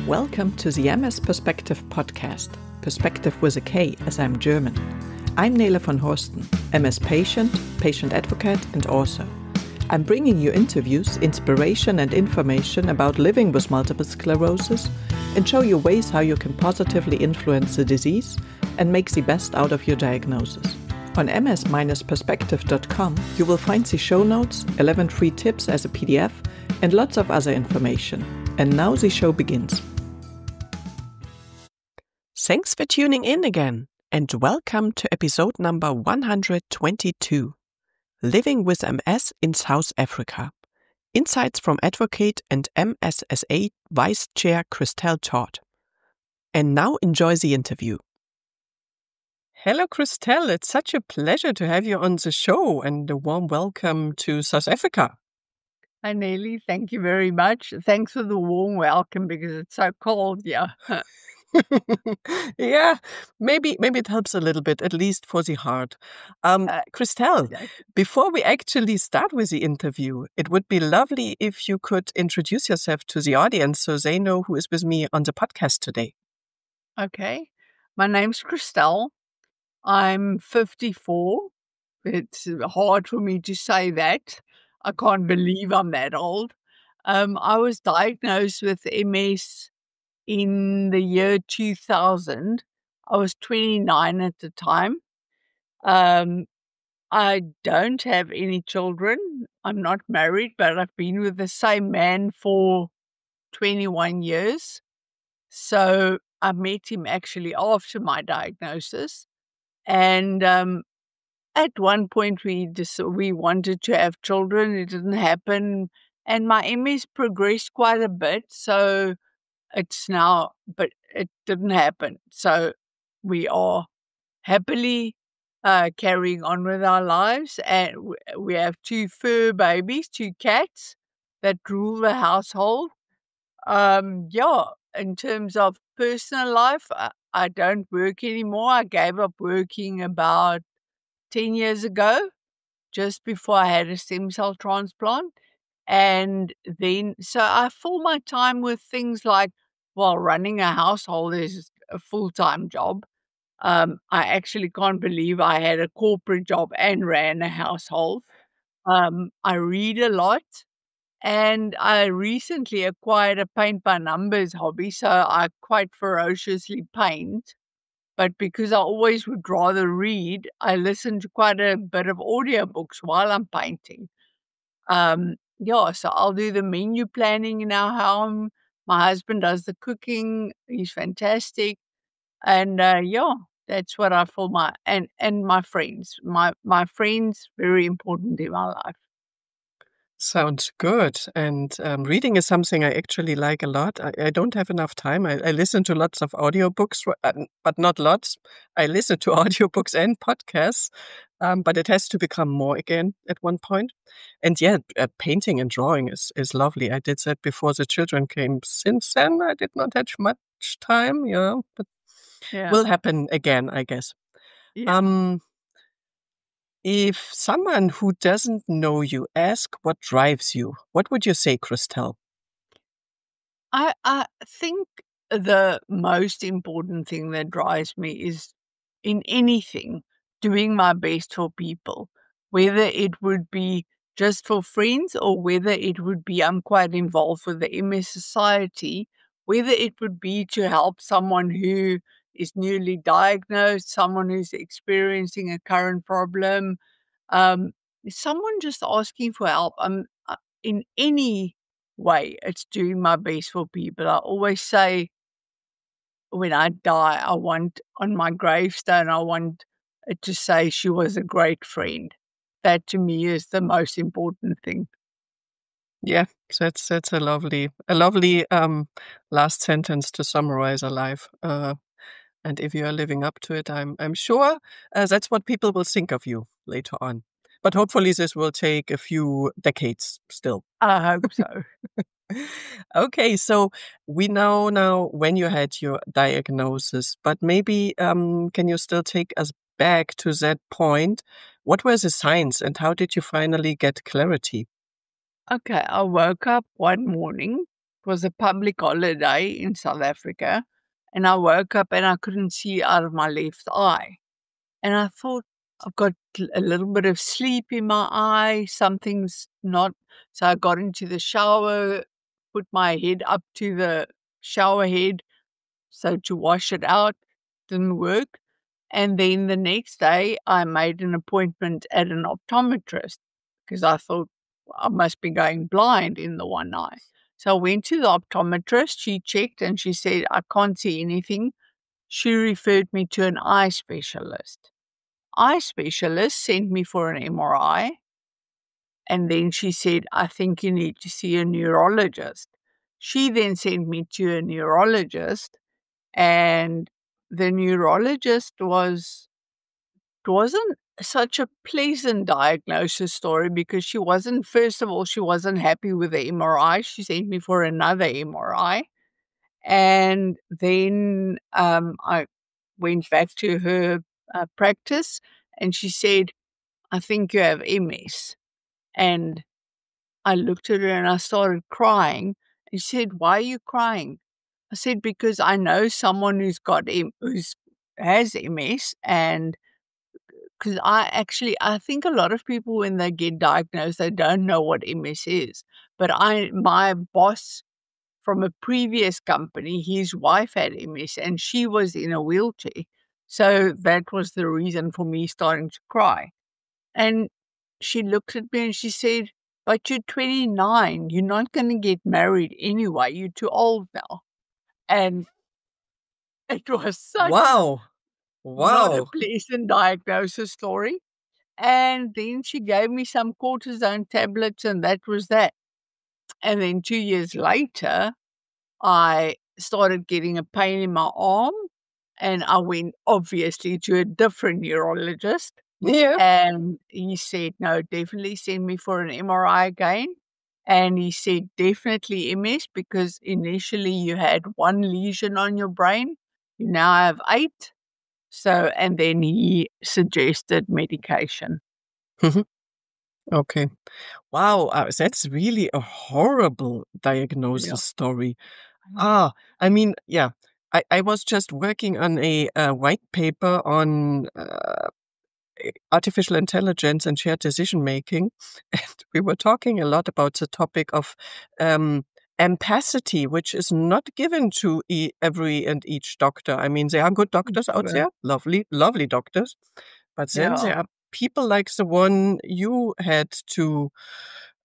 Welcome to the MS-Perspektive podcast, Perspective with a K as I'm German. I'm Nele von Horsten, MS patient, patient advocate and author. I'm bringing you interviews, inspiration and information about living with multiple sclerosis and show you ways how you can positively influence the disease and make the best out of your diagnosis. On ms-perspektive.com you will find the show notes, 11 free tips as a PDF and lots of other information. And now the show begins. Thanks for tuning in again and welcome to episode number 122, Living with MS in South Africa. Insights from advocate and MSSA Vice Chair Christelle Taute. And now enjoy the interview. Hello, Christelle. It's such a pleasure to have you on the show and a warm welcome to South Africa. Hi, Nelly. Thank you very much. Thanks for the warm welcome because it's so cold here. Yeah, maybe it helps a little bit, at least for the heart. Christelle, before we actually start with the interview, it would be lovely if you could introduce yourself to the audience so they know who is with me on the podcast today. Okay. My name's Christelle. I'm 54. It's hard for me to say that. I can't believe I'm that old. I was diagnosed with MS in the year 2000. I was 29 at the time. I don't have any children. I'm not married, but I've been with the same man for 21 years. So I met him actually after my diagnosis. And at one point we wanted to have children. It didn't happen. And my MS progressed quite a bit. So but it didn't happen. So we are happily carrying on with our lives. And we have 2 fur babies, 2 cats that rule the household. In terms of personal life, I don't work anymore. I gave up working about 10 years ago, just before I had a stem cell transplant. And then, so I fill my time with things like, running a household is a full-time job. I actually can't believe I had a corporate job and ran a household. I read a lot. And I recently acquired a paint by numbers hobby, so I quite ferociously paint. But because I always would rather read, I listen to quite a bit of audiobooks while I'm painting. So I'll do the menu planning in our home. My husband does the cooking. He's fantastic. And that's what I feel and my friends. My friends, very important in my life. Sounds good. And reading is something I actually like a lot. I don't have enough time. I listen to lots of audiobooks, but not lots. I listen to audiobooks and podcasts, but it has to become more again at one point. And painting and drawing is lovely. I did that before the children came. Since then, I did not have much time, but will happen again, I guess. Yeah. If someone who doesn't know you ask what drives you, what would you say, Christelle? I think the most important thing that drives me is in anything, doing my best for people, whether it would be just for friends or whether it would be I'm quite involved with the MS Society, whether it would be to help someone who is newly diagnosed, someone who's experiencing a current problem, someone just asking for help. In any way, it's doing my best for people. I always say when I die, I want on my gravestone, I want it to say she was a great friend. That to me is the most important thing. Yeah, that's a lovely last sentence to summarize a life. And if you are living up to it, I'm sure that's what people will think of you later on. But hopefully, this will take a few decades still. I hope so. Okay, so we know now when you had your diagnosis, but maybe can you still take us back to that point? What were the signs and how did you finally get clarity? Okay, I woke up one morning was a public holiday in South Africa, and I woke up and I couldn't see out of my left eye. And I thought, I've got a little bit of sleep in my eye, something's not. So I got into the shower, put my head up to the shower head, so to wash it out, didn't work. And then the next day, I made an appointment at an optometrist because I thought I must be going blind in the one eye. So I went to the optometrist. She checked and she said, I can't see anything. She referred me to an eye specialist. Eye specialist sent me for an MRI. And then she said, I think you need to see a neurologist. She then sent me to a neurologist. And the neurologist wasn't such a pleasant diagnosis story because first of all, she wasn't happy with the MRI. She sent me for another MRI. And then I went back to her practice and she said, I think you have MS. And I looked at her and I started crying. And she said, why are you crying? I said, because I know someone who's has MS, and because I think a lot of people when they get diagnosed, they don't know what MS is. But my boss from a previous company, his wife had MS and she was in a wheelchair. So that was the reason for me starting to cry. And she looked at me and she said, but you're 29, you're not going to get married anyway, you're too old now. And it was such Wow. not a Wow. pleasant diagnosis story. And then she gave me some cortisone tablets and that was that. And then 2 years later, I started getting a pain in my arm and I went obviously to a different neurologist. Yeah. And he said, no, definitely send me for an MRI again. And he said, definitely MS because initially you had one lesion on your brain. You now have 8. So, and then he suggested medication. Okay. Wow. That's really a horrible Yeah. diagnosis story. I mean, yeah. I was just working on a white paper on artificial intelligence and shared decision making. And we were talking a lot about the topic of empathy, which is not given to every and each doctor. I mean, there are good doctors out there, lovely, lovely doctors. But then Yeah. there are people like the one you had to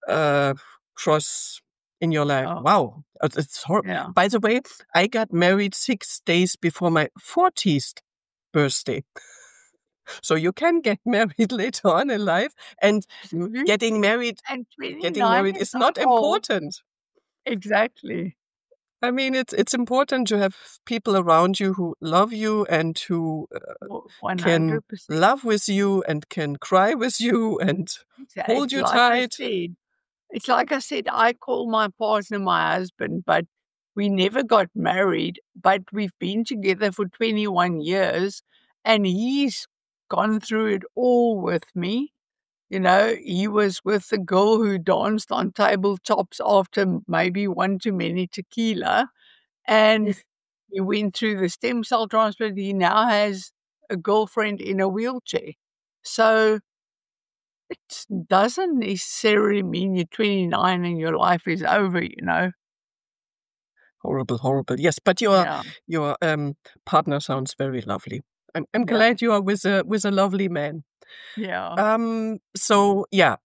uh, cross in your life. Yeah. Wow. It's horrible. Yeah. By the way, I got married 6 days before my 40th birthday. So you can get married later on in life, and Mhm. getting married And 29 is is not not old. important. Exactly. I mean, it's important to have people around you who love you and who can 100%. love with you and can cry with you and hold It's you like I tight. said. It's like I said, I call my partner my husband, but we never got married, but we've been together for 21 years and he's gone through it all with me. You know, he was with the girl who danced on tabletops after maybe one too many tequila. And he went through the stem cell transplant. He now has a girlfriend in a wheelchair. So it doesn't necessarily mean you're 29 and your life is over, you know? Horrible, horrible. Yes, but Yeah, your partner sounds very lovely. I'm yeah, glad you are with a lovely man. yeah. So yeah,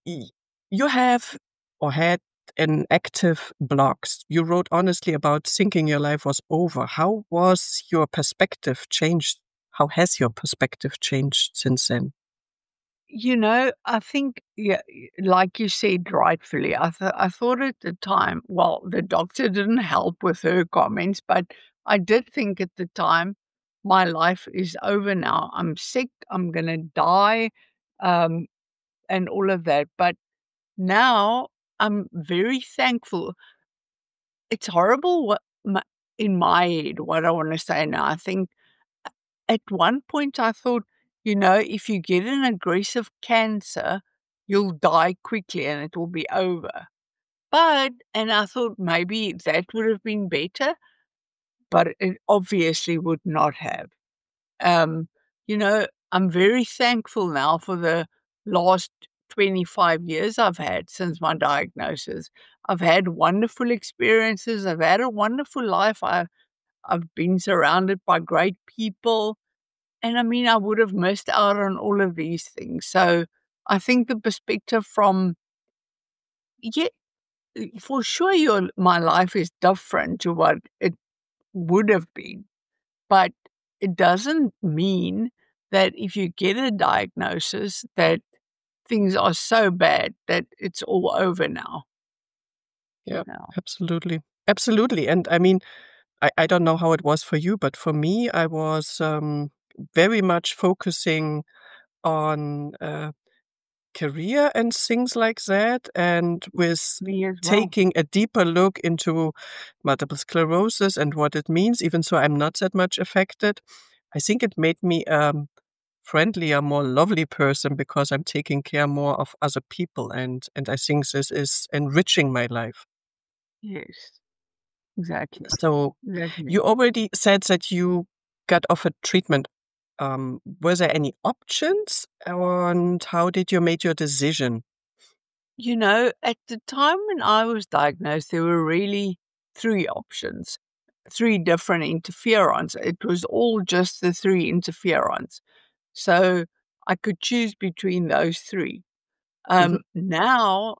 you have or had an active blogs. You wrote honestly about thinking your life was over. How was your perspective changed? How has your perspective changed since then? You know, I think, yeah, like you said rightfully, I thought at the time, well, the doctor didn't help with her comments, but I did think at the time, my life is over now. I'm sick, I'm gonna die, um, and all of that. But now I'm very thankful. It's horrible in my head, what I wanna say now. I think at one point I thought, you know, if you get an aggressive cancer, you'll die quickly and it will be over. And I thought maybe that would have been better, but it obviously would not have. I'm very thankful now for the last 25 years I've had since my diagnosis. I've had wonderful experiences. I've had a wonderful life. I've been surrounded by great people. And I mean, I would have missed out on all of these things. So I think the perspective from, yeah, for sure, my life is different to what it would have been. But it doesn't mean that if you get a diagnosis that things are so bad that it's all over now. Yeah, No. absolutely. Absolutely. And I mean, I don't know how it was for you, but for me, I was very much focusing on career and things like that, and with Me as well. taking a deeper look into multiple sclerosis and what it means, even so I'm not that much affected. I think it made me friendlier, more lovely person because I'm taking care more of other people, and I think this is enriching my life. Yes, exactly. So Exactly. you already said that you got offered treatment. Were there any options, and how did you make your decision? At the time when I was diagnosed, there were really three options, three different interferons. It was all just the three interferons. So I could choose between those three. Mhm, Now,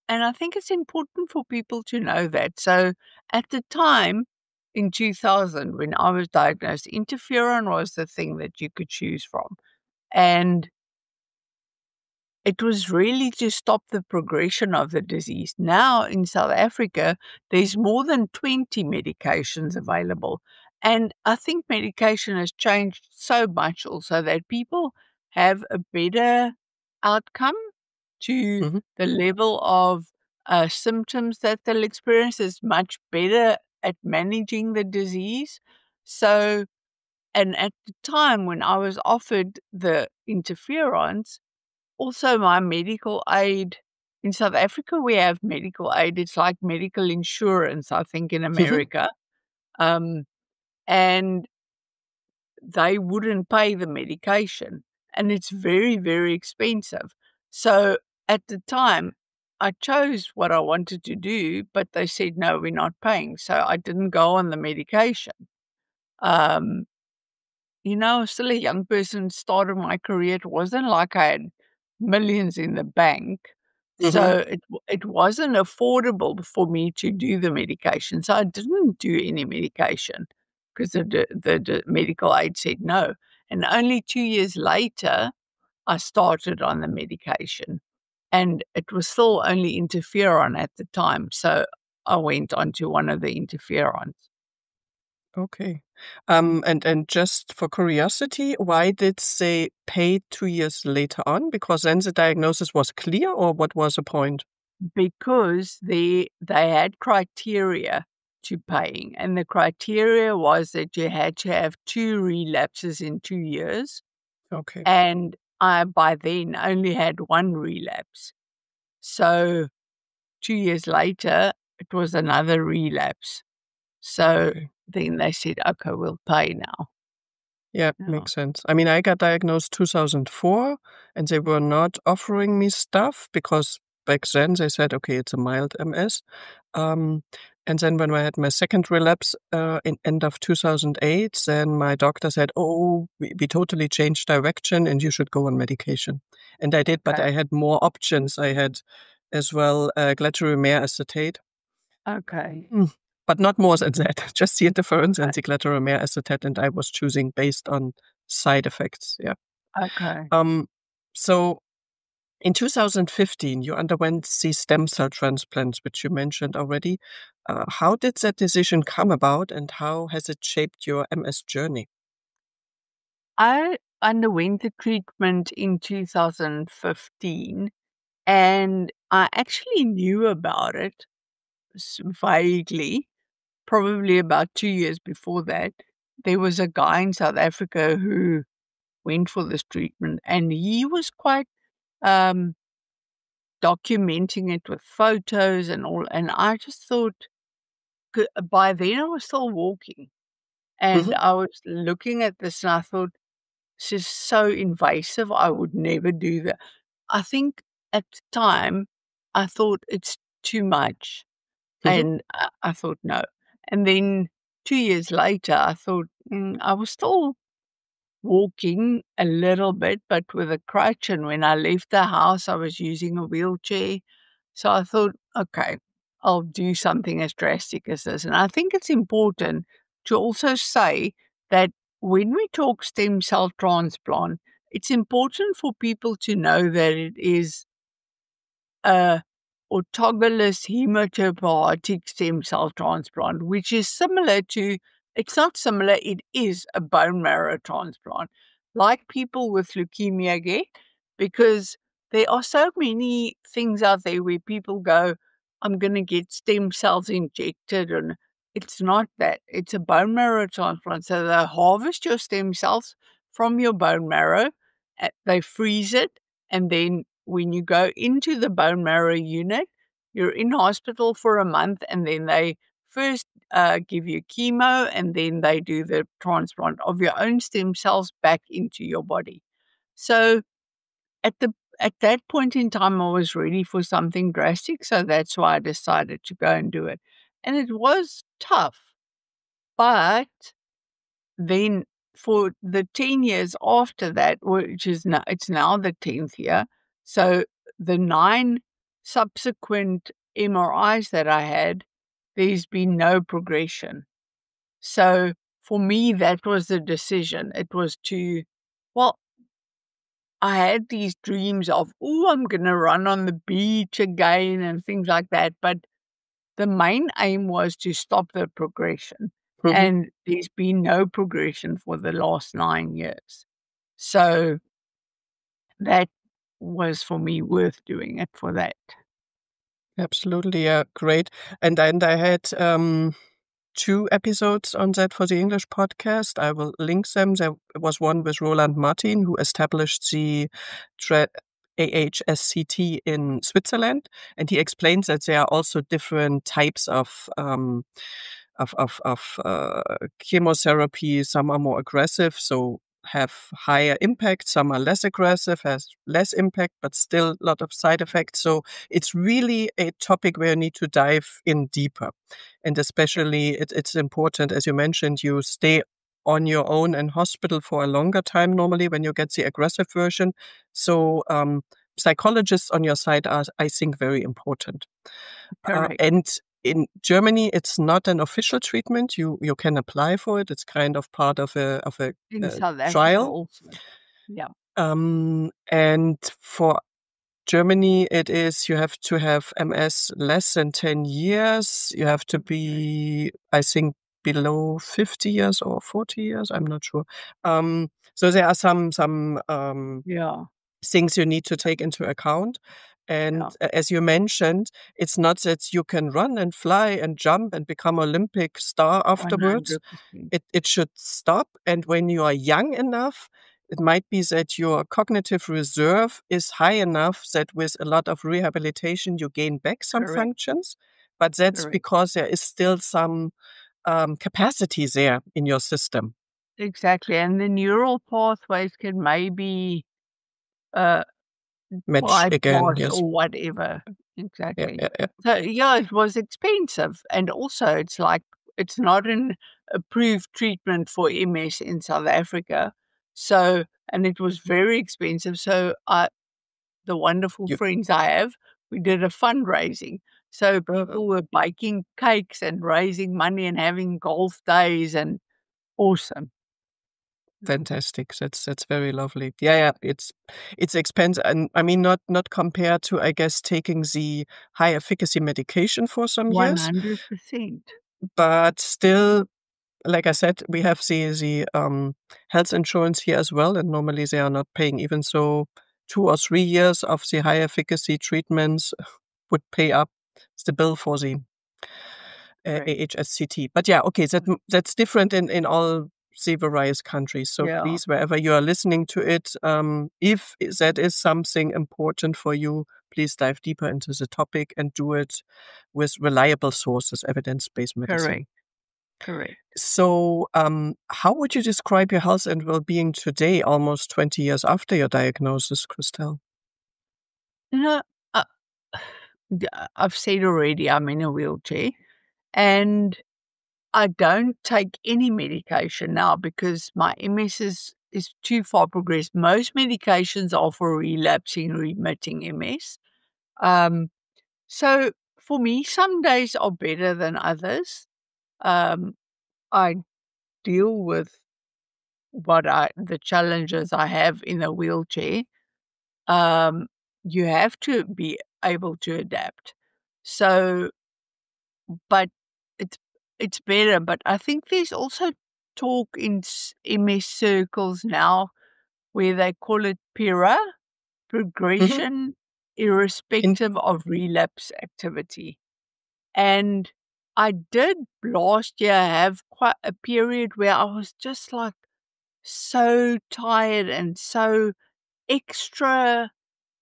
and I think it's important for people to know that. So at the time in 2000, when I was diagnosed, interferon was the thing that you could choose from. And it was really to stop the progression of the disease. Now in South Africa, there's more than 20 medications available. And I think medication has changed so much also that people have a better outcome to mhm. the level of symptoms that they'll experience, is much better at managing the disease. So, and at the time when I was offered the interferons, also my medical aid in South Africa, we have medical aid. It's like medical insurance, I think, in America. Um, and they wouldn't pay the medication, and it's very, very expensive. So at the time, I chose what I wanted to do, but they said, no, we're not paying. So I didn't go on the medication. Um, I was still a young person, started my career. It wasn't like I had millions in the bank. Mhm. So it wasn't affordable for me to do the medication. So I didn't do any medication because the medical aid said no. And only 2 years later, I started on the medication. And it was still only interferon at the time. So I went on to one of the interferons. Okay. And just for curiosity, why did they pay 2 years later on? Because then the diagnosis was clear, or what was the point? Because they had criteria to paying, and the criteria was that you had to have 2 relapses in 2 years, Okay, and I, by then, only had 1 relapse. So 2 years later, it was another relapse. So okay. then they said, "Okay, we'll pay now." Yeah, Yeah. makes sense. I mean, I got diagnosed 2004, and they were not offering me stuff because back then they said, okay, it's a mild MS. Um, and then when I had my second relapse in end of 2008, then my doctor said, oh, we totally changed direction and you should go on medication. And I did, but Okay. I had more options. I had as well glatiramer acetate. Okay. Mm. But not more than that, just the interference and Okay. the glatiramer acetate, and I was choosing based on side effects, yeah. Okay. Um, so in 2015, you underwent the stem cell transplants, which you mentioned already. How did that decision come about, and how has it shaped your MS journey? I underwent the treatment in 2015, and I actually knew about it vaguely, probably about 2 years before that. There was a guy in South Africa who went for this treatment, and he was quite, um, documenting it with photos and all. And I just thought, by then I was still walking. And I was looking at this and I thought, this is so invasive. I would never do that. I think at the time, I thought it's too much. And I thought, no. And then 2 years later, I thought, I was still walking a little bit, but with a crutch. And when I left the house, I was using a wheelchair. So I thought, okay, I'll do something as drastic as this. And I think it's important to also say that when we talk stem cell transplant, it's important for people to know that it is a autologous hematopoietic stem cell transplant, which is similar to, it's not similar, it is a bone marrow transplant, like people with leukemia get, because there are so many things out there where people go, I'm going to get stem cells injected, and it's not that. It's a bone marrow transplant. So they harvest your stem cells from your bone marrow, they freeze it, and then when you go into the bone marrow unit, you're in hospital for a month, and then they first give you chemo, and then they do the transplant of your own stem cells back into your body. So at that point in time, I was ready for something drastic, so that's why I decided to go and do it. And it was tough, but then for the 10 years after that, which is now, it's now the 10th year, so the 9 subsequent MRIs that I had, there's been no progression. So for me, that was the decision. It was well, I had these dreams of, I'm going to run on the beach again and things like that. But the main aim was to stop the progression. And there's been no progression for the last 9 years. So that was for me worth doing it for that. Absolutely, yeah, great. And I had 2 episodes on that for the English podcast. I will link them. There was one with Roland Martin, who established the aHSCT in Switzerland, and he explains that there are also different types of chemotherapy. Some are more aggressive, so have higher impact. Some are less aggressive, has less impact, but still a lot of side effects. So it's really a topic where you need to dive in deeper. And especially it's important, as you mentioned, you stay on your own in hospital for a longer time normally when you get the aggressive version. So psychologists on your side are, I think, very important. And in Germany, it's not an official treatment. You can apply for it. It's kind of part of a In South Africa trial. also. Yeah. And for Germany, it is you have to have MS less than 10 years. You have to be, I think, below 50 years or 40 years. I'm not sure. So there are some things you need to take into account. And as you mentioned, it's not that you can run and fly and jump and become Olympic star afterwards. 100%. It should stop. And when you are young enough, it might be that your cognitive reserve is high enough that with a lot of rehabilitation, you gain back some functions. But that's because there is still some capacity there in your system. Exactly. And the neural pathways can maybe Match again, bypass yes. or whatever. Exactly. Yeah. So it was expensive. And also it's not an approved treatment for MS in South Africa. So, and it was very expensive. So the wonderful friends I have, we did a fundraising. So people were baking cakes and raising money and having golf days, and awesome. Fantastic. That's very lovely. Yeah. It's expensive, and I mean not compared to, I guess, taking the high efficacy medication for some years. 100%. But still, like I said, we have the health insurance here as well, and normally they are not paying. Even so, 2 or 3 years of the high efficacy treatments would pay up the bill for the aHSCT. But yeah, okay, that's different in all the various countries. So please, wherever you are listening to it, if that is something important for you, please dive deeper into the topic and do it with reliable sources, evidence-based medicine. Correct. So how would you describe your health and well-being today, almost 20 years after your diagnosis, Christelle? You know, uh, I've said already, I'm in a wheelchair, and I don't take any medication now because my MS is too far progressed. Most medications are for relapsing, remitting MS. So for me, some days are better than others. I deal with the challenges I have in a wheelchair. You have to be able to adapt. So, but it's better. But I think there's also talk in MS circles now where they call it PIRA, progression irrespective of relapse activity. And I did last year have quite a period where I was just like so tired and so extra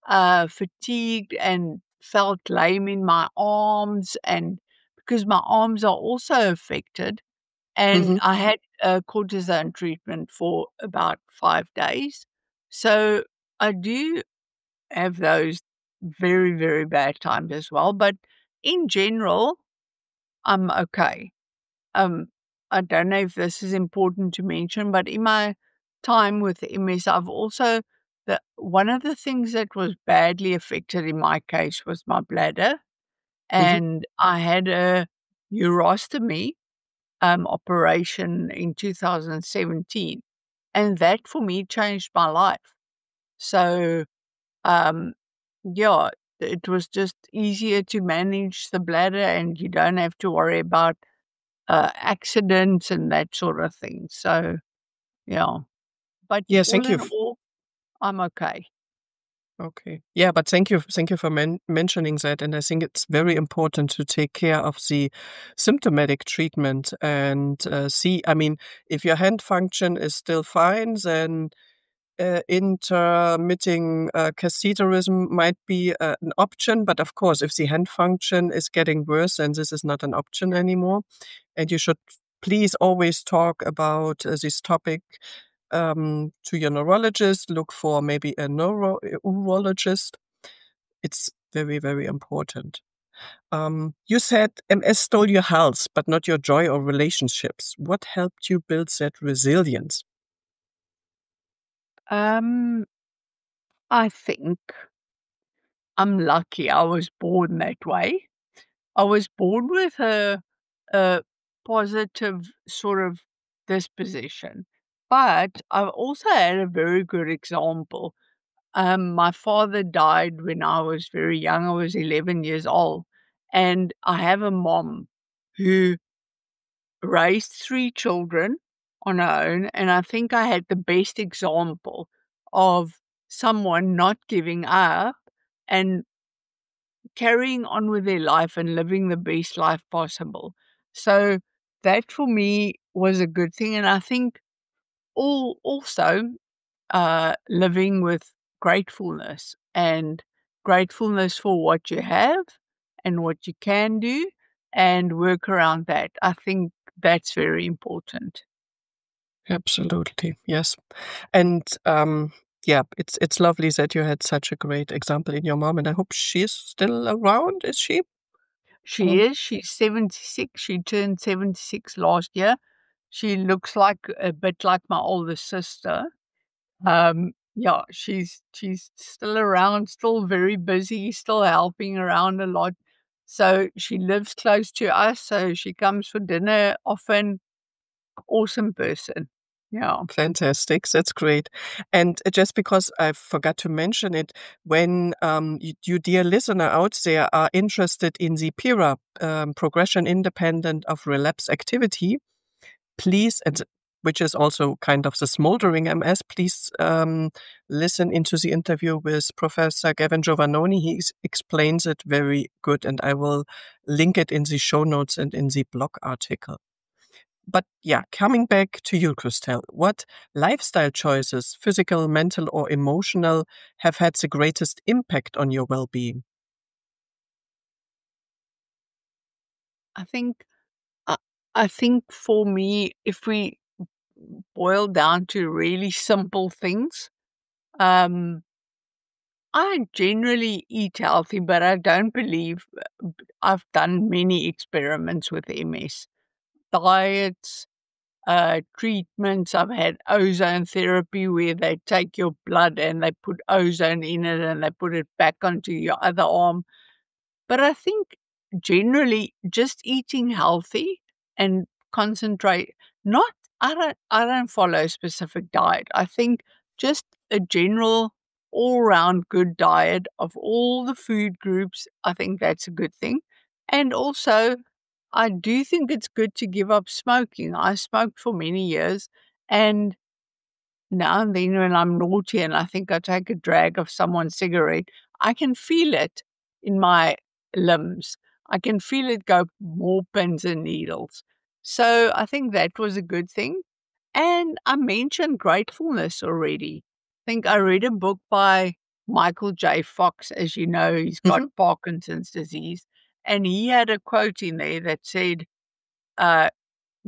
fatigued and felt lame in my arms, and because my arms are also affected, and I had a cortisone treatment for about 5 days. So I do have those very, very bad times as well, but in general, I'm okay. I don't know if this is important to mention, but in my time with MS, I've also one of the things that was badly affected in my case was my bladder, and I had a urostomy operation in 2017, and that for me changed my life. So, yeah, it was just easier to manage the bladder, and you don't have to worry about accidents and that sort of thing. So, yeah. But Yes, all thank you. in all, I'm okay. Okay. Yeah, but thank you for mentioning that. And I think it's very important to take care of the symptomatic treatment and see. I mean, if your hand function is still fine, then intermitting catheterism might be an option. But of course, if the hand function is getting worse, then this is not an option anymore. And you should please always talk about this topic to your neurologist. Look for maybe a neurologist. It's very, very important. You said MS stole your health, but not your joy or relationships. What helped you build that resilience? I think I'm lucky I was born that way. I was born with a positive sort of disposition, but I've also had a very good example. My father died when I was very young. I was 11 years old, and I have a mom who raised 3 children on her own, and I think I had the best example of someone not giving up and carrying on with their life and living the best life possible. So that for me was a good thing, and I think also living with gratefulness and gratefulness for what you have and what you can do and work around that. I think that's very important. Absolutely, yes. And yeah, it's lovely that you had such a great example in your mom, and I hope she's still around. Is she? She is. She's 76. She turned 76 last year. She looks like a bit like my older sister. Yeah, she's still around, still very busy, still helping around a lot. So she lives close to us, so she comes for dinner often. Awesome person. Yeah. Fantastic. That's great. And just because I forgot to mention it, when you dear listener out there are interested in the PIRA, progression independent of relapse activity, please, which is also kind of the smoldering MS, please listen into the interview with Professor Gavin Giovannoni. He explains it very good, and I will link it in the show notes and in the blog article. But yeah, coming back to you, Christelle, what lifestyle choices, physical, mental, or emotional, have had the greatest impact on your well-being? I think I I think for me, if we boil down to really simple things, um, I generally eat healthy, but I don't believe I've done many experiments with MS. Diets, treatments. I've had ozone therapy where they take your blood and they put ozone in it and they put it back onto your other arm. But I think generally just eating healthy and concentrate not I don't follow a specific diet. I think just a general all-round good diet of all the food groups, I think that's a good thing. And also, I do think it's good to give up smoking. I smoked for many years, and now and then when I'm naughty and I think I take a drag of someone's cigarette, I can feel it in my limbs. I can feel it go more pins and needles. So I think that was a good thing. And I mentioned gratefulness already. I think I read a book by Michael J. Fox. As you know, he's got Mhm. Parkinson's disease. And he had a quote in there that said, uh,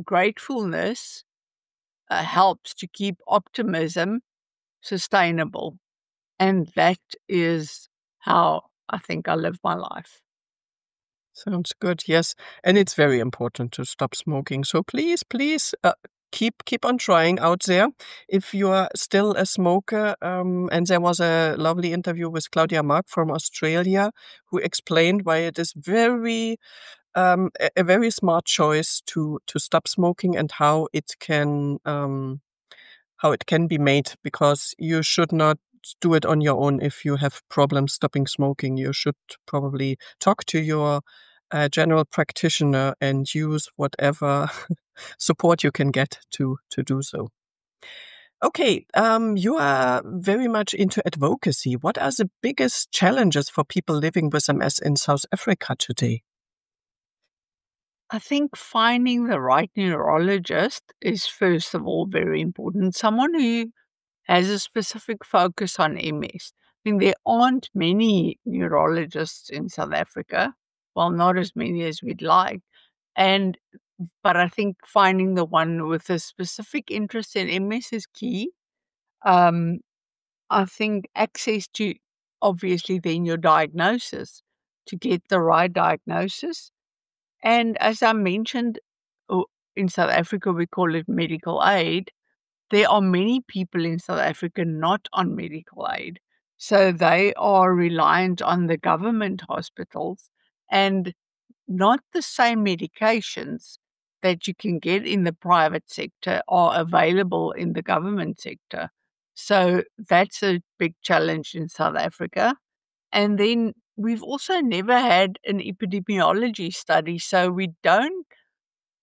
gratefulness helps to keep optimism sustainable. And that is how I think I live my life. Sounds good. Yes, and it's very important to stop smoking. So please, please, keep on trying out there. If you are still a smoker, and there was a lovely interview with Claudia Mark from Australia, who explained why it is a very smart choice to stop smoking and how it can be made, because you should not do it on your own. If you have problems stopping smoking, you should probably talk to your general practitioner and use whatever support you can get to do so. Okay, you are very much into advocacy. What are the biggest challenges for people living with MS in South Africa today? I think finding the right neurologist is, first of all, very important. Someone who has a specific focus on MS. I think there aren't many neurologists in South Africa. Well, not as many as we'd like. And but I think finding the one with a specific interest in MS is key. Um, I think access to obviously then your diagnosis to get the right diagnosis. And as I mentioned, in South Africa, we call it medical aid. There are many people in South Africa not on medical aid. So they are reliant on the government hospitals and not the same medications that you can get in the private sector are available in the government sector. So that's a big challenge in South Africa. And then we've also never had an epidemiology study, so we don't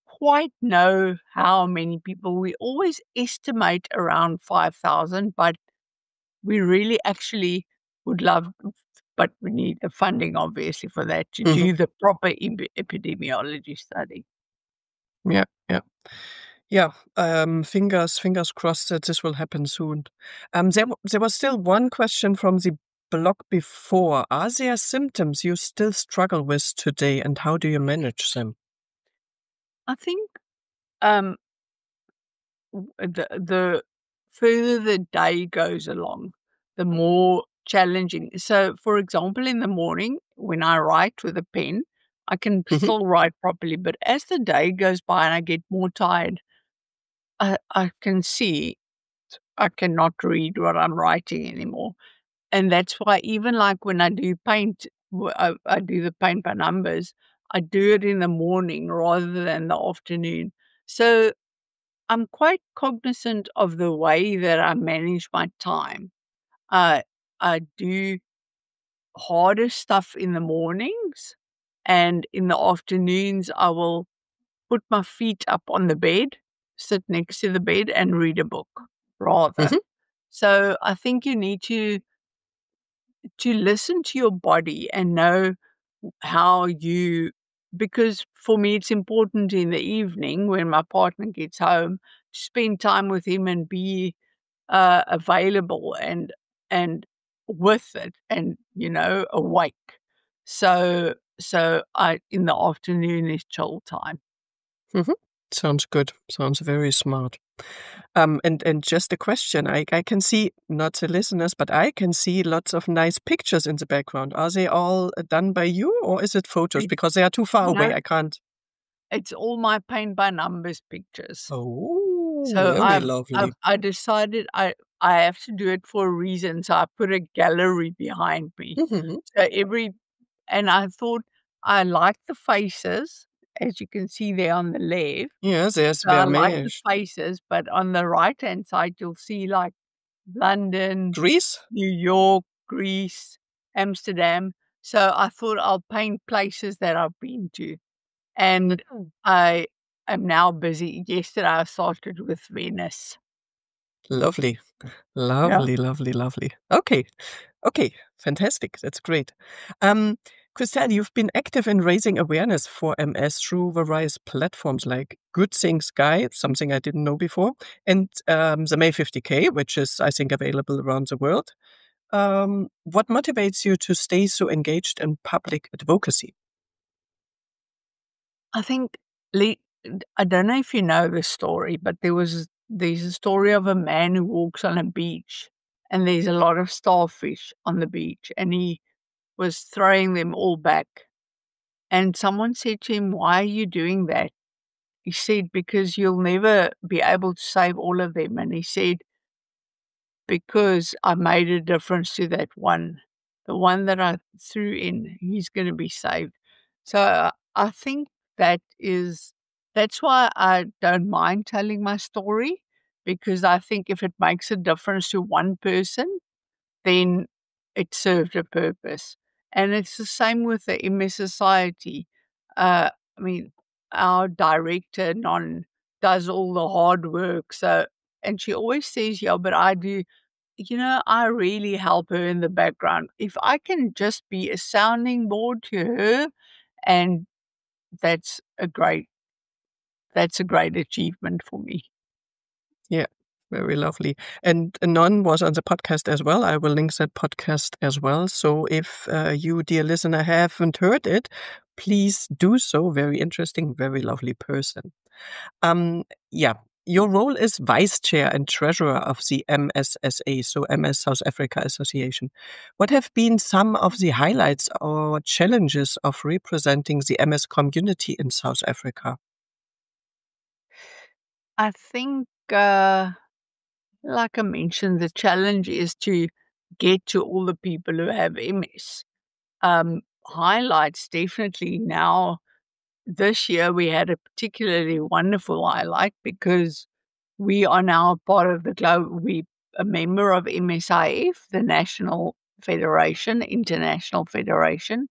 quite know how many people. We always estimate around 5,000, but we really actually would love, but we need the funding, obviously, for that to Mhm. do the proper epidemiology study. Yeah, yeah. Yeah, fingers crossed that this will happen soon. There was still one question from the blog before. Are there symptoms you still struggle with today, and how do you manage them? I think um, the further the day goes along, the more challenging. So, for example, in the morning when I write with a pen, I can Mhm, still write properly. But as the day goes by and I get more tired, I can see I cannot read what I'm writing anymore. And that's why even like when I do paint, I do the paint by numbers, I do it in the morning rather than the afternoon. So I'm quite cognizant of the way that I manage my time. Uh, I do harder stuff in the mornings, and in the afternoons, I will put my feet up on the bed, sit next to the bed, and read a book rather. mhm. So I think you need to listen to your body and know how you because for me it's important in the evening when my partner gets home to spend time with him and be available and with it and awake. So I in the afternoon is chill time. Mhm. Sounds good. Sounds very smart. And just a question, I can see, not the listeners, but I can see lots of nice pictures in the background. Are they all done by you, or is it photos? It, Because they are too far away, no, I can't. it's all my paint by numbers pictures. Oh, So very lovely. I decided I have to do it for a reason. So I put a gallery behind me. Mhm. So and I thought I like the faces, as you can see there on the left. Yes, there's So I like the Vermeer. faces, but on the right-hand side, you'll see like London, Greece? New York, Greece, Amsterdam. So I thought I'll paint places that I've been to. And I am now busy. Yesterday I started with Venice. Lovely. Yeah. Lovely, lovely, lovely. Okay. Okay, fantastic. That's great. Um, Christelle, you've been active in raising awareness for MS through various platforms like Good Things Guide, something I didn't know before, and the May 50K, which is, I think, available around the world. What motivates you to stay so engaged in public advocacy? I think I don't know if you know this story, but there's a story of a man who walks on a beach and there's a lot of starfish on the beach and he was throwing them all back. And someone said to him, "Why are you doing that?" He said, "Because you'll never be able to save all of them." And he said, "Because I made a difference to that one. The one that I threw in, he's gonna be saved." So, I think that's why I don't mind telling my story, because I think if it makes a difference to one person, then it served a purpose. And it's the same with the MS Society. I mean, our director, Non, does all the hard work. So, and she always says, "Yeah, but I do." I really help her in the background. If I can just be a sounding board to her, and that's a great that's a great achievement for me. Yeah, very lovely. And Non was on the podcast as well. I will link that podcast as well. So if you, dear listener, haven't heard it, please do so. Very interesting, very lovely person. Yeah, your role is vice chair and treasurer of the MSSA, so MS South Africa Association. What have been some of the highlights or challenges of representing the MS community in South Africa? I think, like I mentioned, the challenge is to get to all the people who have MS. Highlights definitely now. This year we had a particularly wonderful highlight because we are now part of the we a member of MSIF, the National Federation, International Federation,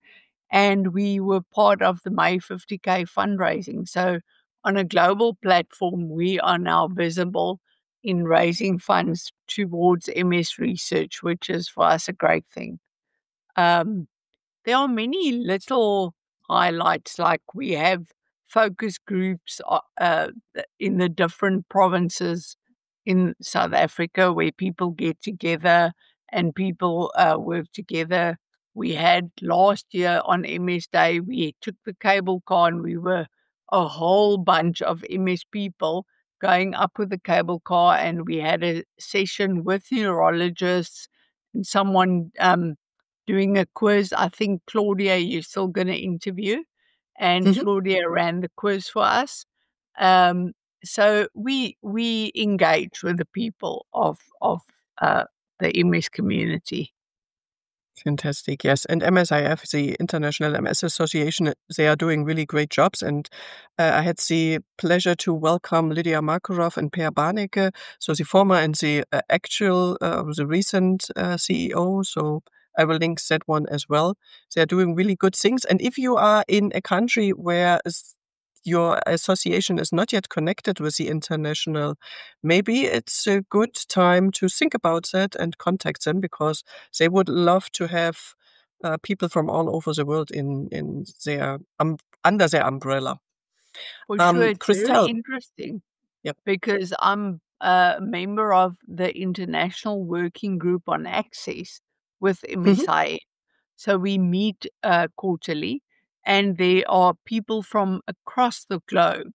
and we were part of the May 50K fundraising. So on a global platform, we are now visible in raising funds towards MS research, which is for us a great thing. Um, there are many little highlights, like we have focus groups in the different provinces in South Africa where people get together and people work together. We had last year on MS Day, we took the cable car and we were a whole bunch of MS people going up with the cable car, and we had a session with neurologists and someone doing a quiz. I think, Claudia, you're still going to interview, and Mhm. Claudia ran the quiz for us. Um, so we engage with the people of uh, the MS community. Fantastic. Yes. And MSIF, the International MS Association, they are doing really great jobs. And I had the pleasure to welcome Lydia Markarov and Per Barnecke, so the former and the actual, the recent CEO. So I will link that one as well. They are doing really good things. And if you are in a country where your association is not yet connected with the international, maybe it's a good time to think about that and contact them, because they would love to have people from all over the world in their under their umbrella. For sure, it's very Christelle. interesting Yep. because I'm a member of the International Working Group on Access with Mhm. MSSA. So we meet quarterly, and there are people from across the globe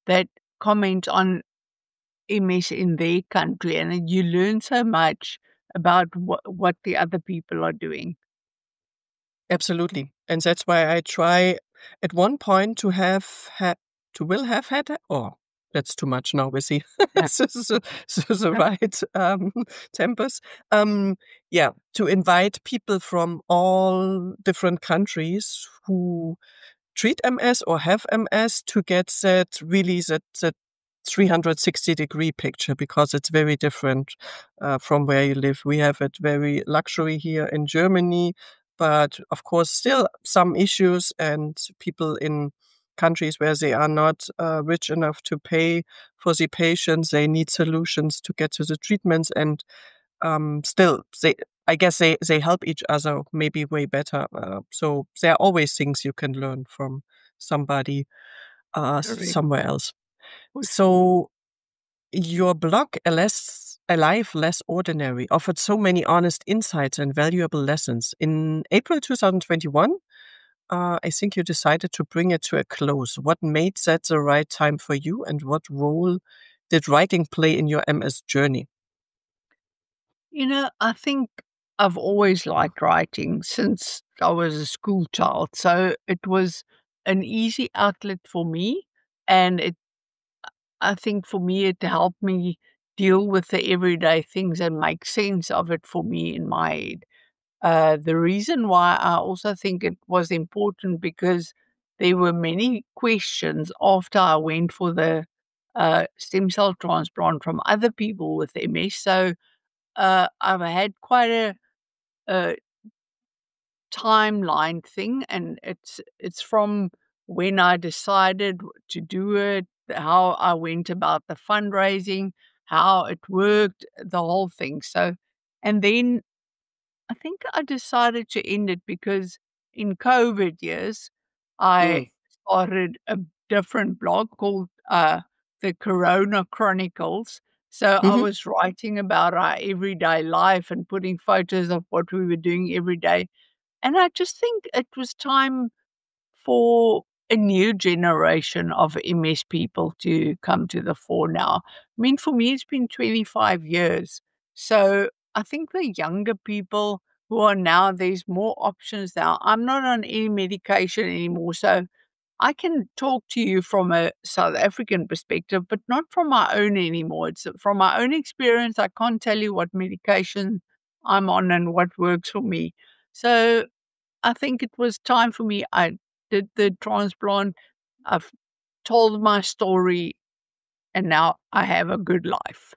that comment on MS in their country, and you learn so much about what the other people are doing. Absolutely. And that's why I try at one point to have will have had or that's too much now with the Yeah. the right tempers. Um, yeah, to invite people from all different countries who treat MS or have MS to get that 360-degree picture, because it's very different from where you live. We have it very luxury here in Germany, but of course still some issues, and people in countries where they are not rich enough to pay for the patients, they need solutions to get to the treatments, and still I guess they help each other maybe way better. So there are always things you can learn from somebody Correct. somewhere else. For sure. So your blog, A Life Less Ordinary, offered so many honest insights and valuable lessons. In April 2021, I think you decided to bring it to a close. What made that the right time for you, and what role did writing play in your MS journey? I think I've always liked writing since I was a school child. So it was an easy outlet for me. And I think for me, it helped me deal with the everyday things and make sense of it for me in my head. The reason why I also think it was important because there were many questions after I went for the stem cell transplant from other people with MS. So I've had quite a timeline thing, and it's from when I decided to do it, how I went about the fundraising, how it worked, the whole thing. So, and then I think I decided to end it because in COVID years, I Mm. started a different blog called the Corona Chronicles. So I Mhm. was writing about our everyday life and putting photos of what we were doing every day. And I just think it was time for a new generation of MS people to come to the fore now. I mean, for me, it's been 25 years. So I think the younger people who are now, there's more options now. I'm not on any medication anymore. So I can talk to you from a South African perspective, but not from my own anymore. It's from my own experience. I can't tell you what medication I'm on and what works for me. So I think it was time for me. I did the transplant. I've told my story, and now I have a good life.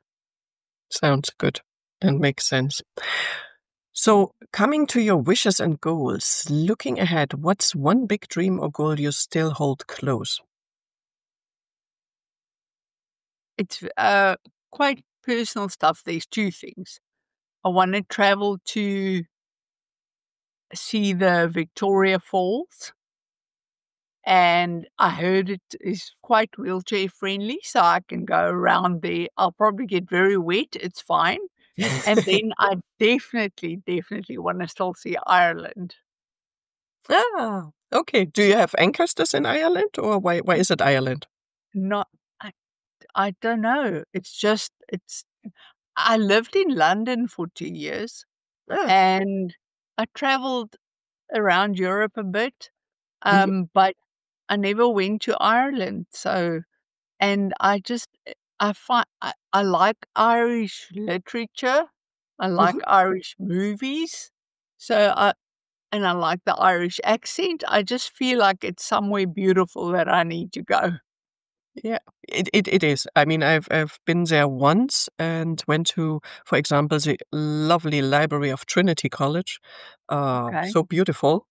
Sounds good and makes sense. So, coming to your wishes and goals, looking ahead, what's one big dream or goal you still hold close? It's quite personal stuff. There's two things. I want to travel to see the Victoria Falls, and I heard it is quite wheelchair friendly, so I can go around there. I'll probably get very wet. It's fine. And then I definitely wanna still see Ireland. Okay. Do you have ancestors in Ireland, or why is it Ireland? Not I I don't know. It's just I lived in London for 2 years, Ah, and I traveled around Europe a bit, mhm, but I never went to Ireland, so and I just I find I like Irish literature, I like mhm. Irish movies, so I like the Irish accent. I just feel like it's somewhere beautiful that I need to go. Yeah, it is. I mean, I've been there once and went to, for example, the lovely library of Trinity College. Okay. So beautiful,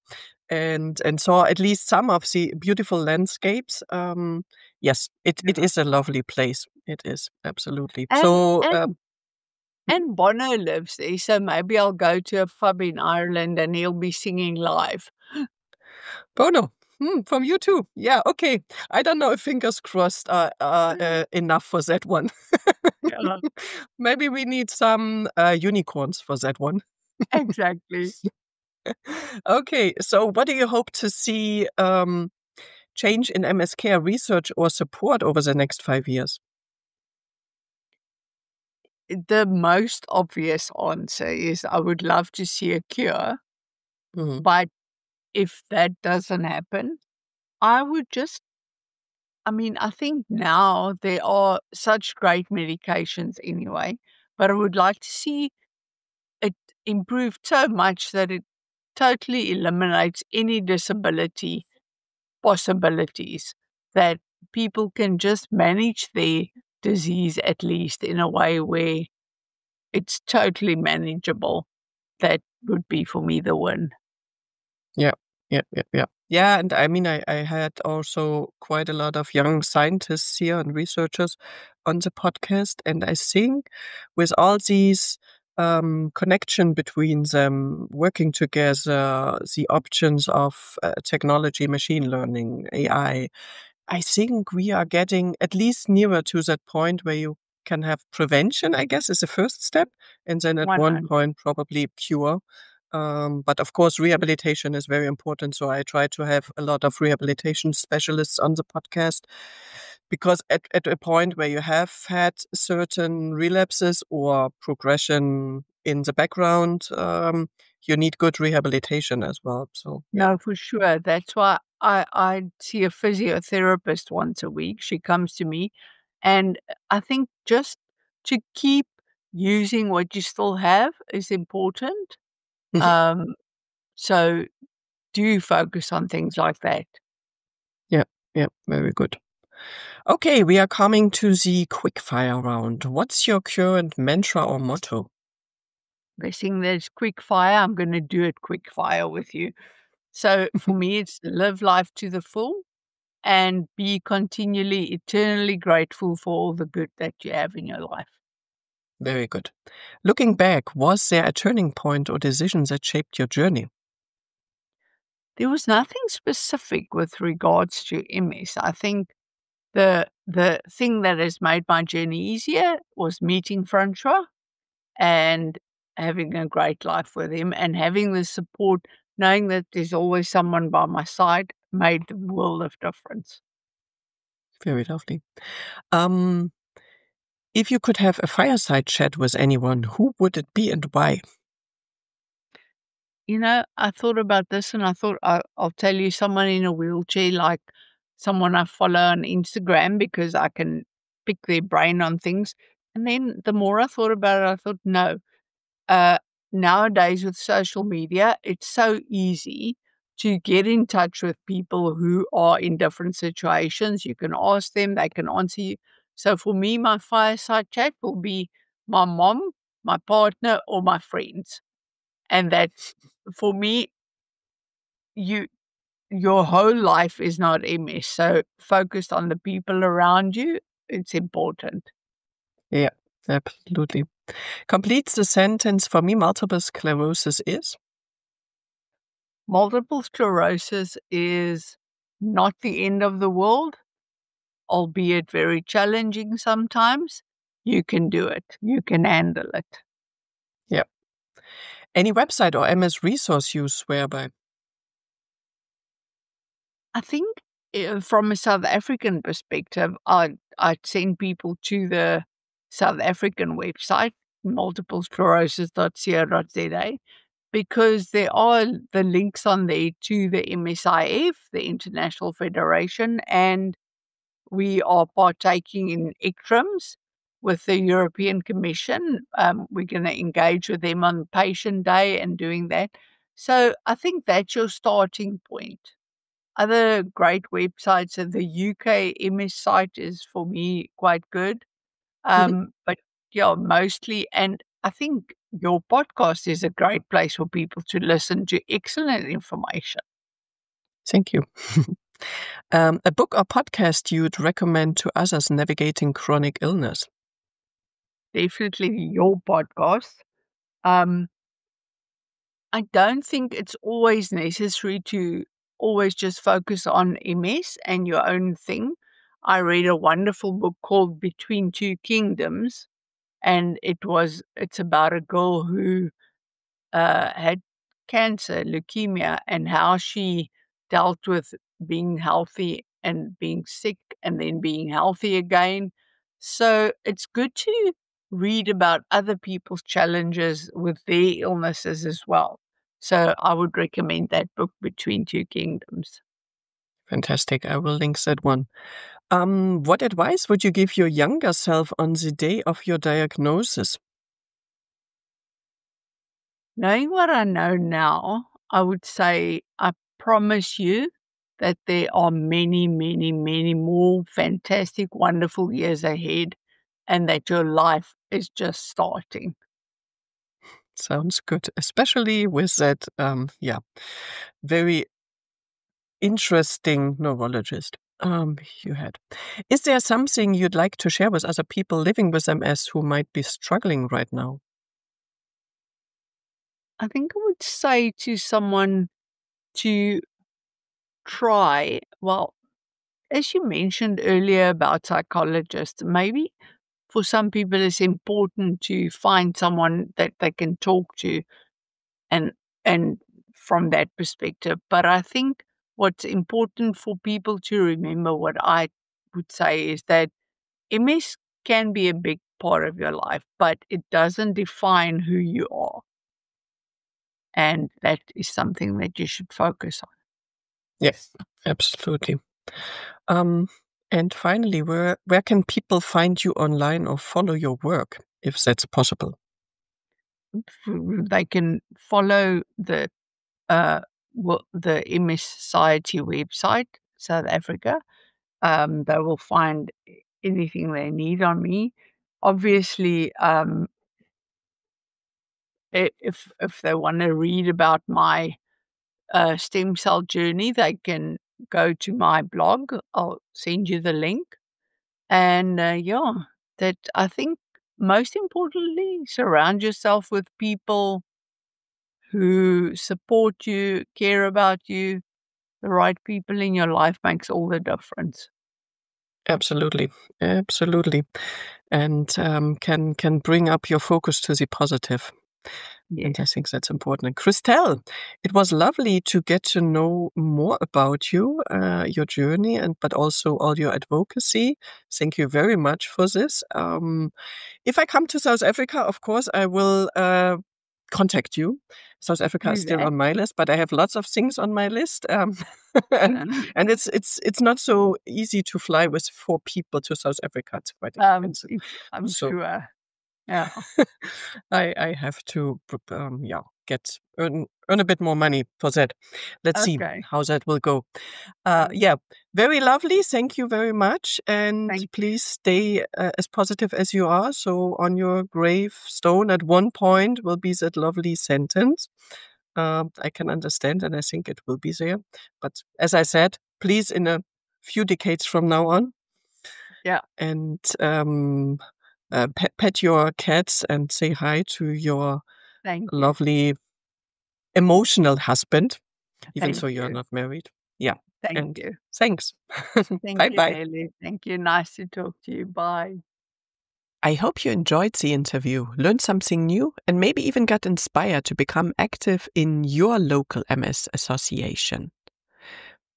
and saw at least some of the beautiful landscapes. Yes, it Yeah. is a lovely place. It is absolutely. And So, and and Bono lives there, so maybe I'll go to a pub in Ireland and he'll be singing live. Bono. From you too. Yeah, okay. I don't know if fingers crossed are enough for that one. Yeah, Maybe we need some unicorns for that one. exactly. Okay, so what do you hope to see change in MS care research or support over the next 5 years? The most obvious answer is I would love to see a cure, Mhm. but if that doesn't happen, I would just I think now there are such great medications anyway, but I would like to see it improved so much that it totally eliminates any disability possibilities, that people can just manage their disease at least in a way where it's totally manageable. That would be for me the win. Yeah, yeah. Yeah, and I mean, I had also quite a lot of young scientists here and researchers on the podcast, and I think with all these connection between them, working together, the options of technology, machine learning, I think we are getting at least nearer to that point where you can have prevention, I guess, is the first step, and then at one 100. point probably cure. But of course, rehabilitation is very important. So I try to have a lot of rehabilitation specialists on the podcast because at a point where you have had certain relapses or progression in the background, you need good rehabilitation as well. So yeah. No, for sure. That's why I see a physiotherapist once a week. She comes to me, and I think just to keep using what you still have is important. Mhm. Um, so do focus on things like that. Yeah, yeah, very good. Okay, we are coming to the quick fire round. What's your current mantra or motto? Guessing there's quick fire, I'm going to do it quick fire with you. So for me, it's live life to the full and be continually, eternally grateful for all the good that you have in your life. Very good. Looking back, was there a turning point or decision that shaped your journey? There was nothing specific with regards to MS. I think the thing that has made my journey easier was meeting Francois and having a great life with him and having the support, knowing that there's always someone by my side made the world of difference. Very lovely. Um, if you could have a fireside chat with anyone, who would it be and why? I thought about this and I thought I'll tell you someone in a wheelchair, like someone I follow on Instagram because I can pick their brain on things. And then the more I thought about it, I thought, no, uh, nowadays with social media, it's so easy to get in touch with people who are in different situations. You can ask them, they can answer you. So for me, my fireside chat will be my mom, my partner, or my friends. And that for me, you your whole life is not MS. So focused on the people around you, it's important. Yeah, absolutely. Completes the sentence for me, multiple sclerosis is? Multiple sclerosis is not the end of the world, albeit very challenging sometimes. You can do it. You can handle it. Yeah. Any website or MS resource you swear by? I think from a South African perspective, I'd send people to the South African website, multiplesclerosis.co.za, because there are the links on there to the MSIF, the International Federation, and we are partaking in ECTRIMS with the European Commission. We're going to engage with them on Patient Day and doing that. So I think that's your starting point. Other great websites, and the UK MS site is for me quite good. Mhm. But yeah, mostly, and I think your podcast is a great place for people to listen to excellent information. Thank you. A book or podcast you'd recommend to others navigating chronic illness? Definitely your podcast. Um, I don't think it's always necessary to always just focus on MS and your own thing. I read a wonderful book called Between Two Kingdoms, and it's about a girl who had cancer, leukemia, and how she dealt with being healthy and being sick and then being healthy again. So it's good to read about other people's challenges with their illnesses as well. So I would recommend that book, Between Two Kingdoms. Fantastic. I will link that one. What advice would you give your younger self on the day of your diagnosis? Knowing what I know now, I would say I promise you that there are many, many, many more fantastic, wonderful years ahead, and that your life is just starting. Sounds good, especially with that, very interesting neurologist you had. Is there something you'd like to share with other people living with MS who might be struggling right now? I think I would say to someone to try, well, as you mentioned earlier about psychologists, maybe for some people it's important to find someone that they can talk to and from that perspective. But I think what's important for people to remember, what I would say, is that MS can be a big part of your life, but it doesn't define who you are. And that is something that you should focus on. Yes, absolutely. And finally, where can people find you online or follow your work, if that's possible? They can follow the MS Society website, South Africa. They will find anything they need on me. Obviously, if they want to read about my stem cell journey, they can go to my blog. I'll send you the link. And that I think most importantly, surround yourself with people who support you, care about you. The right people in your life makes all the difference. Absolutely, absolutely, and can bring up your focus to the positive. Yeah. And I think that's important. And Christelle, it was lovely to get to know more about you, your journey, but also all your advocacy. Thank you very much for this. If I come to South Africa, of course, I will contact you. South Africa is still on my list, but I have lots of things on my list. And it's not so easy to fly with 4 people to South Africa. It's quite expensive. I'm sure. Yeah. I have to earn a bit more money for that. Let's see how that will go. Very lovely. Thank you very much. And please stay as positive as you are. So on your gravestone at one point will be that lovely sentence. I can understand, and I think it will be there. But as I said, please, in a few decades from now on. Yeah. And pet your cats and say hi to your lovely emotional husband, even though you're not married. Yeah. Thank you. Thanks. Bye-bye. Nelly. Thank you. Nice to talk to you. Bye. I hope you enjoyed the interview, learned something new, and maybe even got inspired to become active in your local MS association.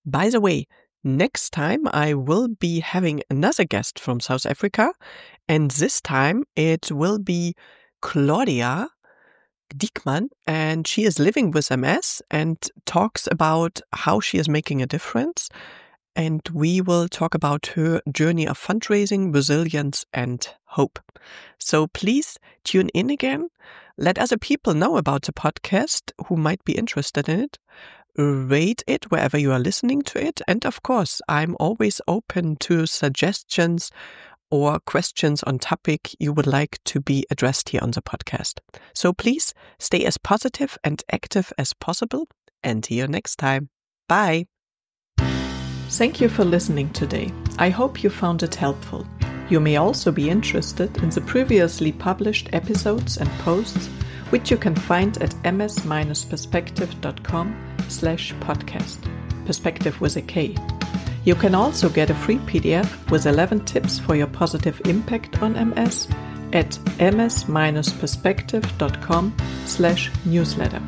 By the way, next time I will be having another guest from South Africa, and this time it will be Claudia Diekman, and she is living with MS and talks about how she is making a difference. And we will talk about her journey of fundraising, resilience, and hope. So please tune in again. Let other people know about the podcast who might be interested in it. Rate it wherever you are listening to it. And of course, I'm always open to suggestions or questions on topic you would like to be addressed here on the podcast. So please stay as positive and active as possible. And see you next time. Bye. Thank you for listening today. I hope you found it helpful. You may also be interested in the previously published episodes and posts, which you can find at ms-perspektive.com/podcast. Perspektive with a K. You can also get a free PDF with 11 tips for your positive impact on MS at ms-perspektive.com/newsletter.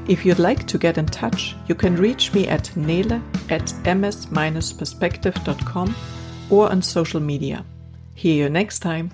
If you'd like to get in touch, you can reach me at nele@ms-perspektive.com or on social media. Hear you next time.